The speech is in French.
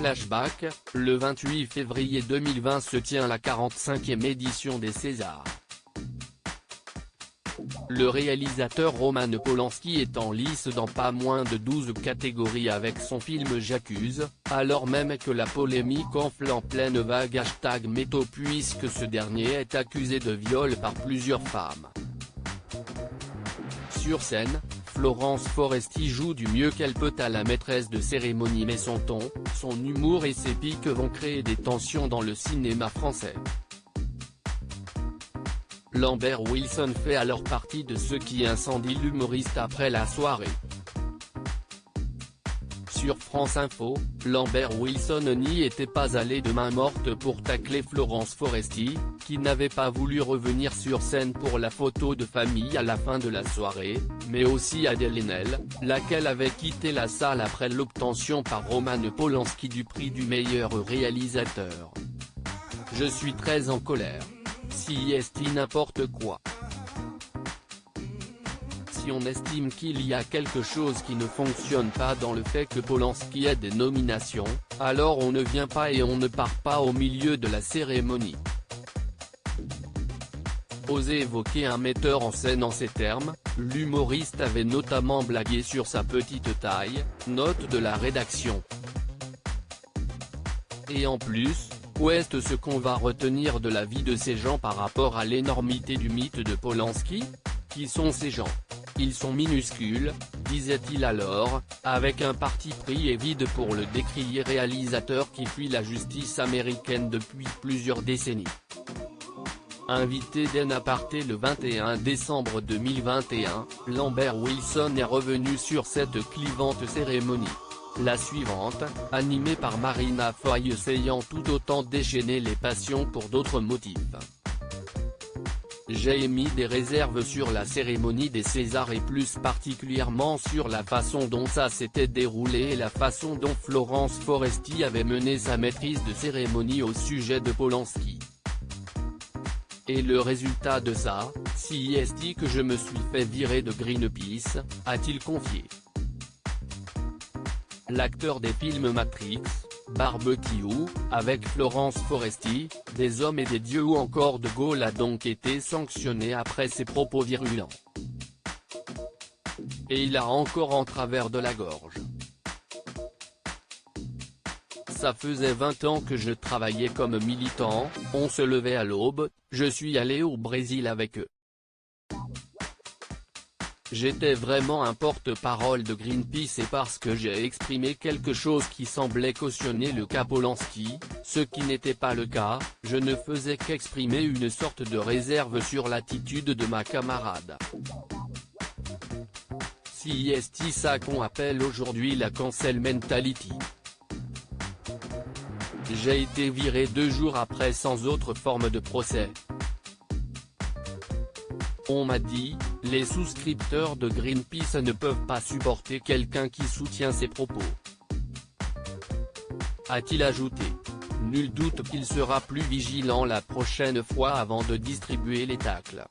Flashback, le 28 février 2020 se tient la 45e édition des Césars. Le réalisateur Roman Polanski est en lice dans pas moins de 12 catégories avec son film J'accuse, alors même que la polémique enfle en pleine vague #métaux puisque ce dernier est accusé de viol par plusieurs femmes. Sur scène, Florence Foresti joue du mieux qu'elle peut à la maîtresse de cérémonie mais son ton, son humour et ses piques vont créer des tensions dans le cinéma français. Lambert Wilson fait alors partie de ceux qui incendient l'humoriste après la soirée. Sur France Info, Lambert Wilson n'y était pas allé de main morte pour tacler Florence Foresti, qui n'avait pas voulu revenir sur scène pour la photo de famille à la fin de la soirée, mais aussi Adèle Haenel, laquelle avait quitté la salle après l'obtention par Roman Polanski du prix du meilleur réalisateur. Je suis très en colère. Si est n'importe quoi. Si on estime qu'il y a quelque chose qui ne fonctionne pas dans le fait que Polanski ait des nominations, alors on ne vient pas et on ne part pas au milieu de la cérémonie. Oser évoquer un metteur en scène en ces termes, l'humoriste avait notamment blagué sur sa petite taille, note de la rédaction. Et en plus, où est ce qu'on va retenir de la vie de ces gens par rapport à l'énormité du mythe de Polanski? Qui sont ces gens? Ils sont minuscules, disait-il alors, avec un parti pris et vide pour le décrié réalisateur qui fuit la justice américaine depuis plusieurs décennies. Invité d'En Aparté le 21 décembre 2021, Lambert Wilson est revenu sur cette clivante cérémonie. La suivante, animée par Marina Foy essayant tout autant déchaîner les passions pour d'autres motifs. J'ai émis des réserves sur la cérémonie des Césars et plus particulièrement sur la façon dont ça s'était déroulé et la façon dont Florence Foresti avait mené sa maîtrise de cérémonie au sujet de Polanski. Et le résultat de ça, si est que je me suis fait virer de Greenpeace, a-t-il confié. L'acteur des films Matrix, Barbecue, avec Florence Foresti, Des hommes et des dieux ou encore De Gaulle a donc été sanctionné après ses propos virulents. Et il a encore en travers de la gorge. Ça faisait 20 ans que je travaillais comme militant, on se levait à l'aube, je suis allé au Brésil avec eux. J'étais vraiment un porte-parole de Greenpeace et parce que j'ai exprimé quelque chose qui semblait cautionner le cas Polanski, ce qui n'était pas le cas, je ne faisais qu'exprimer une sorte de réserve sur l'attitude de ma camarade. Si est ça qu'on appelle aujourd'hui la cancel mentality. J'ai été viré 2 jours après sans autre forme de procès. On m'a dit, les souscripteurs de Greenpeace ne peuvent pas supporter quelqu'un qui soutient ses propos. A-t-il ajouté. Nul doute qu'il sera plus vigilant la prochaine fois avant de distribuer les tacles.